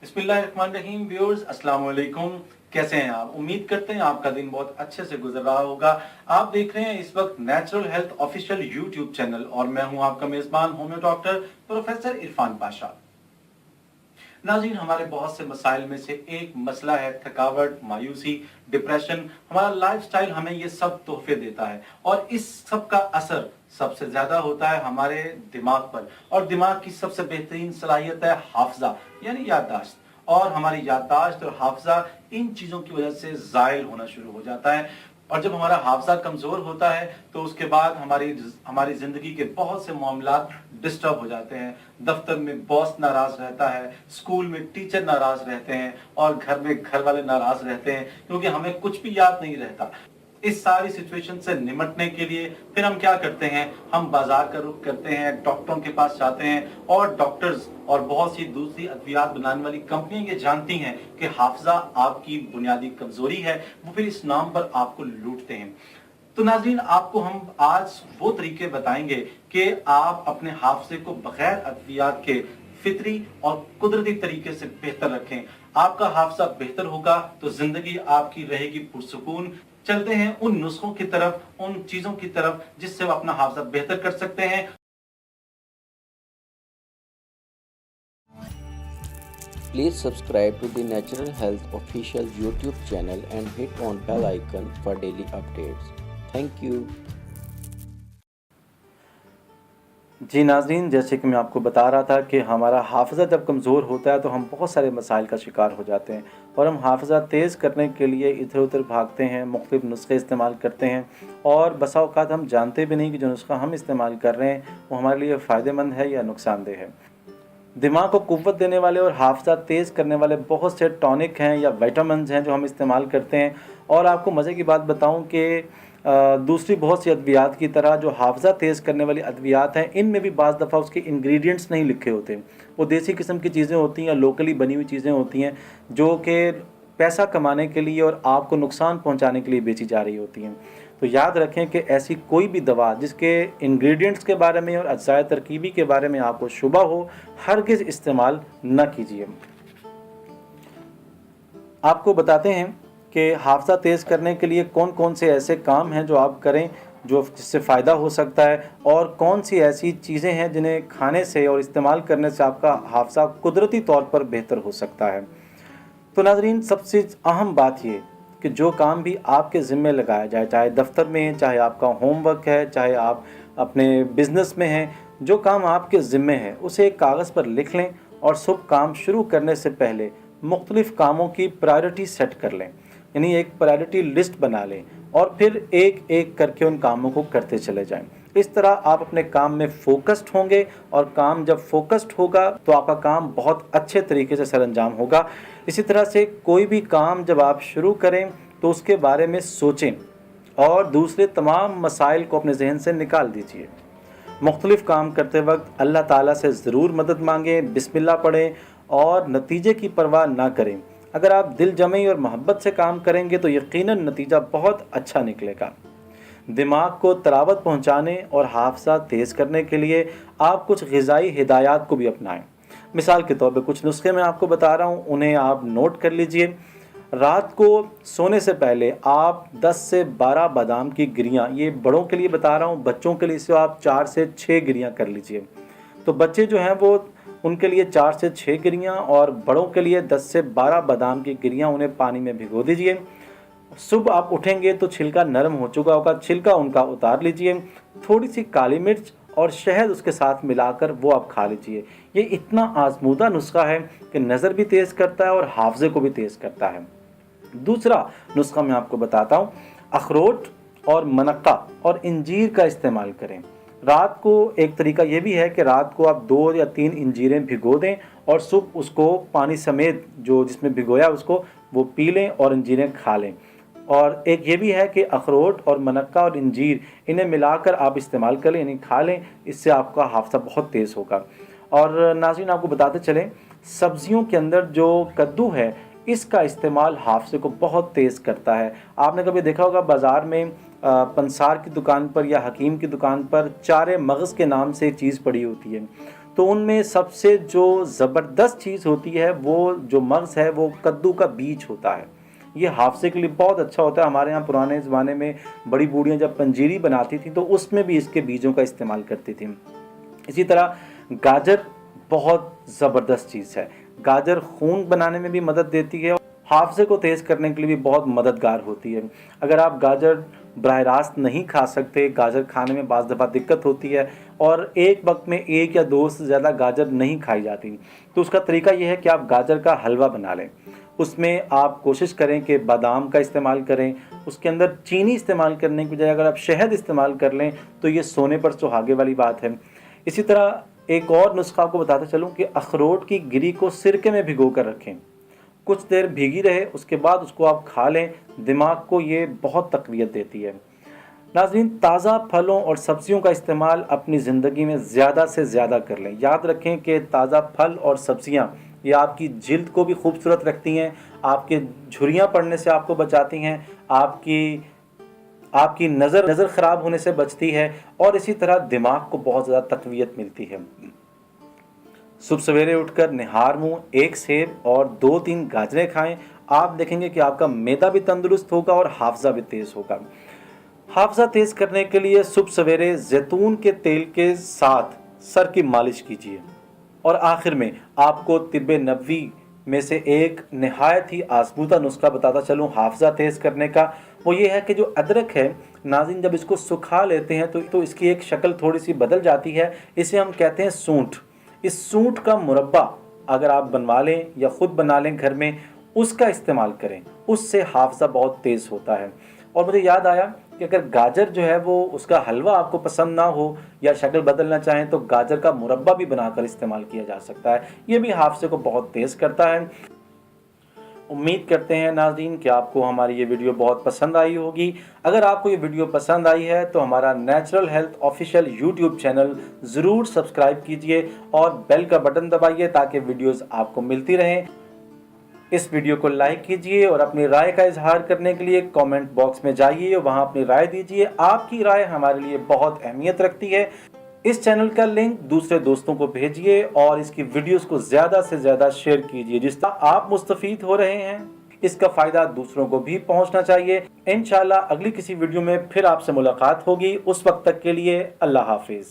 बिस्मिल्लाहिर्रहमानिर्रहीम व्यूअर्स, अस्सलाम वालेकुम। कैसे हैं आप? उम्मीद करते हैं आपका दिन बहुत अच्छे से गुजर रहा होगा। आप देख रहे हैं इस वक्त natural health official YouTube channel और मैं हूं आपका मेजबान homeo doctor professor Irfan Pasha. नाज़रीन, हमारे बहुत से मसाइल में से एक मसला है थकावट, मायूसी, डिप्रेशन। हमारा लाइफस्टाइल हमें ये सब तोहफे देता है और इस सब का असर सबसे ज्यादा होता है हमारे दिमाग पर। और दिमाग की सबसे बेहतरीन सलाहियत है हाफजा यानी याददाश्त। और हमारी याददाश्त और हाफजा इन चीजों की वजह से जायल होना शुरू हो जाता है। और जब हमारा हाफजा कमजोर होता है तो उसके बाद हमारी जिंदगी के बहुत से मामलात डिस्टर्ब हो जाते हैं। दफ्तर में बॉस नाराज रहता है, स्कूल में टीचर नाराज रहते हैं और घर में घर वाले नाराज रहते हैं क्योंकि हमें कुछ भी याद नहीं रहता। इस सारी सिचुएशन से निपटने के लिए फिर हम क्या करते हैं? हम बाजार का रुख करते हैं, डॉक्टरों के पास जाते हैं और डॉक्टर्स और बहुत सी दूसरी अद्वियात बनाने वाली कंपनियां ये जानती हैं कि हाफजा आपकी बुनियादी कमजोरी है, वो फिर इस नाम पर आपको लूटते हैं। तो नाज़रीन, आपको हम आज वो तरीके बताएंगे कि आप अपने हाफजे को बगैर अद्वियात के फितरी और कुदरती तरीके से बेहतर रखें। आपका हाफजा बेहतर होगा तो जिंदगी आपकी रहेगी पुरसुकून। चलते हैं उन नुस्खों की तरफ, उन चीजों की तरफ जिससे वो अपना हाफजा बेहतर कर सकते हैं। Please subscribe to the Natural Health Official YouTube channel and hit on bell icon for daily updates. Thank you. जी नाज़रीन, जैसे कि मैं आपको बता रहा था कि हमारा हाफजा जब कमज़ोर होता है तो हम बहुत सारे मसाइल का शिकार हो जाते हैं और हम हाफजा तेज़ करने के लिए इधर उधर भागते हैं, मुख्तलिफ नुस्खे इस्तेमाल करते हैं और बसा औक़ात हम जानते भी नहीं कि जो नुस्खा हम इस्तेमाल कर रहे हैं वो हमारे लिए फ़ायदेमंद है या नुकसानदेह है। दिमाग को क़ुव्वत देने वाले और हाफजा तेज़ करने वाले बहुत से टॉनिक हैं या विटामिन्स हैं जो हम इस्तेमाल करते हैं। और आपको मज़े की बात बताऊं कि दूसरी बहुत सी अद्वियात की तरह जो हाफजा तेज़ करने वाली अद्वियात हैं, इनमें भी बाज़ दफ़ा उसके इंग्रेडिएंट्स नहीं लिखे होते। वो देसी किस्म की चीज़ें होती हैं या लोकली बनी हुई चीज़ें होती हैं जो कि पैसा कमाने के लिए और आपको नुकसान पहुंचाने के लिए बेची जा रही होती हैं। तो याद रखें कि ऐसी कोई भी दवा जिसके इंग्रेडिएंट्स के बारे में और अज्जाए तरकीबी के बारे में आपको शुबा हो, हरगिज़ इस्तेमाल न कीजिए। आपको बताते हैं कि हाफजा तेज़ करने के लिए कौन कौन से ऐसे काम हैं जो आप करें जिससे फ़ायदा हो सकता है और कौन सी ऐसी चीज़ें हैं जिन्हें खाने से और इस्तेमाल करने से आपका हाफजा कुदरती तौर पर बेहतर हो सकता है। तो नाज़रीन, सबसे अहम बात ये कि जो काम भी आपके ज़िम्मे लगाया जाए, चाहे दफ्तर में है, चाहे आपका होमवर्क है, चाहे आप अपने बिज़नेस में हैं, जो काम आपके ज़िम्मे है उसे एक कागज़ पर लिख लें और शुभ काम शुरू करने से पहले मुख्तलिफ़ कामों की प्रायोरिटी सेट कर लें, यानी एक प्रायोरिटी लिस्ट बना लें और फिर एक एक करके उन कामों को करते चले जाएं। इस तरह आप अपने काम में फोकस्ड होंगे और काम जब फोकस्ड होगा तो आपका काम बहुत अच्छे तरीके से सरअंजाम होगा। इसी तरह से कोई भी काम जब आप शुरू करें तो उसके बारे में सोचें और दूसरे तमाम मसाइल को अपने जहन से निकाल दीजिए। मुख्तलिफ़ काम करते वक्त अल्लाह ताला से ज़रूर मदद मांगें, बिस्मिल्लाह पढ़ें और नतीजे की परवाह ना करें। अगर आप दिल जमी और मोहब्बत से काम करेंगे तो यकीनन नतीजा बहुत अच्छा निकलेगा। दिमाग को तरावत पहुंचाने और हाफजा तेज़ करने के लिए आप कुछ ग़िज़ाई हिदायत को भी अपनाएं। मिसाल के तौर पे कुछ नुस्खे मैं आपको बता रहा हूं, उन्हें आप नोट कर लीजिए। रात को सोने से पहले आप 10 से 12 बादाम की गिरियाँ, ये बड़ों के लिए बता रहा हूँ, बच्चों के लिए आप 4 से 6 गिरियाँ कर लीजिए। तो बच्चे जो हैं वो उनके लिए 4 से 6 गिरियाँ और बड़ों के लिए 10 से 12 बादाम की गिरियाँ उन्हें पानी में भिगो दीजिए। सुबह आप उठेंगे तो छिलका नरम हो चुका होगा, छिलका उनका उतार लीजिए। थोड़ी सी काली मिर्च और शहद उसके साथ मिलाकर वो आप खा लीजिए। ये इतना आजमूदा नुस्खा है कि नज़र भी तेज़ करता है और हाफजे को भी तेज़ करता है। दूसरा नुस्खा मैं आपको बताता हूँ, अखरोट और मनक्का और इंजीर का इस्तेमाल करें। रात को एक तरीका ये भी है कि रात को आप 2 या 3 इंजीरें भिगो दें और सुबह उसको पानी समेत जो जिसमें भिगोया उसको वो पी लें और इंजीरें खा लें। और एक ये भी है कि अखरोट और मनक्का और इंजीर इन्हें मिलाकर आप इस्तेमाल कर लें, यानी खा लें, इससे आपका हाफजा बहुत तेज़ होगा। और नाज़रीन, आपको बताते चलें, सब्ज़ियों के अंदर जो कद्दू है इसका इस्तेमाल हाफजे को बहुत तेज़ करता है। आपने कभी देखा होगा बाज़ार में पंसार की दुकान पर या हकीम की दुकान पर चारे मगज़ के नाम से एक चीज़ पड़ी होती है। تو ان میں سب سے جو زبردست چیز ہوتی ہے وہ جو مغز ہے وہ کدو کا بیج ہوتا ہے. یہ حافظے کے لیے بہت اچھا ہوتا ہے. ہمارے ہاں پرانے زمانے میں بڑی بوڑھیاں جب پنجیری بناتی تھیں تو اس میں بھی اس کے بیجوں کا استعمال کرتی تھیں. اسی طرح گاجر بہت زبردست چیز ہے. گاجر خون بنانے میں بھی مدد دیتی ہے اور حافظے کو تیز کرنے کے لیے بھی بہت مددگار ہوتی ہے. اگر آپ گاجر براہ راست نہیں کھا سکتے، گاجر کھانے میں بعض دفعہ دقت ہوتی ہے اور ایک وقت میں 1 یا 2 سے زیادہ گاجر نہیں کھائی جاتی، تو اس کا طریقہ یہ ہے کہ آپ گاجر کا حلوہ بنا لیں. اس میں آپ کوشش کریں کہ بادام کا استعمال کریں. اس کے اندر چینی استعمال کرنے کی بجائے اگر آپ شہد استعمال کر لیں تو یہ سونے پر سہاگے والی بات ہے. اسی طرح ایک اور نسخہ آپ کو بتاتا چلوں کہ اخروٹ کی گری کو سرکے میں بھگو کر رکھیں، کچھ دیر بھیگی رہے، اس کے بعد اس کو آپ کھا لیں. دماغ کو یہ بہت تقویت دیتی ہے. ناظرین، تازہ پھلوں اور سبزیوں کا استعمال اپنی زندگی میں زیادہ سے زیادہ کر لیں. یاد رکھیں کہ تازہ پھل اور سبزیاں یہ آپ کی جلد کو بھی خوبصورت رکھتی ہیں، آپ کے جھریاں پڑنے سے آپ کو بچاتی ہیں، آپ کی نظر خراب ہونے سے بچتی ہے اور اسی طرح دماغ کو بہت زیادہ تقویت ملتی ہے. صبح سویرے اٹھ کر نہار منہ 1 سیب اور 2-3 گاجریں کھائیں. آپ دیکھیں گے کہ آپ کا معدہ بھی تندرست ہوگا اور حافظہ بھی تیز ہوگا. حافظہ تیز کرنے کے لیے صبح سویرے زیتون کے تیل کے ساتھ سر کی مالش کیجیے. اور آخر میں آپ کو طب نبوی میں سے ایک نہایت ہی آزمودہ نسخہ بتاتا چلوں حافظہ تیز کرنے کا. وہ یہ ہے کہ جو ادرک ہے ناظرین، جب اس کو سکھا لیتے ہیں تو اس کی ایک شکل تھوڑی سی بدل جاتی ہے. اسے ہم کہتے ہیں سونٹ. اس سونٹ کا مربع اگر آپ بنوا لیں یا خود بنا لیں گھر میں، اس کا استعمال کریں، اس سے حافظہ بہت تیز ہوتا ہے. اور مجھے یاد آیا کہ اگر گاجر جو ہے وہ اس کا حلوہ آپ کو پسند نہ ہو یا شکل بدلنا چاہیں تو گاجر کا مربع بھی بنا کر استعمال کیا جا سکتا ہے. یہ بھی حافظے کو بہت تیز کرتا ہے. امید کرتے ہیں ناظرین کہ آپ کو ہماری یہ ویڈیو بہت پسند آئی ہوگی. اگر آپ کو یہ ویڈیو پسند آئی ہے تو ہمارا natural health official YouTube channel ضرور سبسکرائب کیجئے اور بیل کا بٹن دبائیے تاکہ ویڈیوز آپ کو ملتی رہیں. اس ویڈیو کو لائک کیجئے اور اپنی رائے کا اظہار کرنے کے لیے کامنٹ باکس میں جائیے، وہاں اپنی رائے دیجئے. آپ کی رائے ہمارے لیے بہت اہمیت رکھتی ہے. اس چینل کا لنک دوسرے دوستوں کو بھیجیے اور اس کی ویڈیوز کو زیادہ سے زیادہ شیئر کیجیے. جس طرح آپ مستفید ہو رہے ہیں اس کا فائدہ دوسروں کو بھی پہنچنا چاہیے. انشاءاللہ اگلی کسی ویڈیو میں پھر آپ سے ملاقات ہوگی. اس وقت تک کے لیے اللہ حافظ.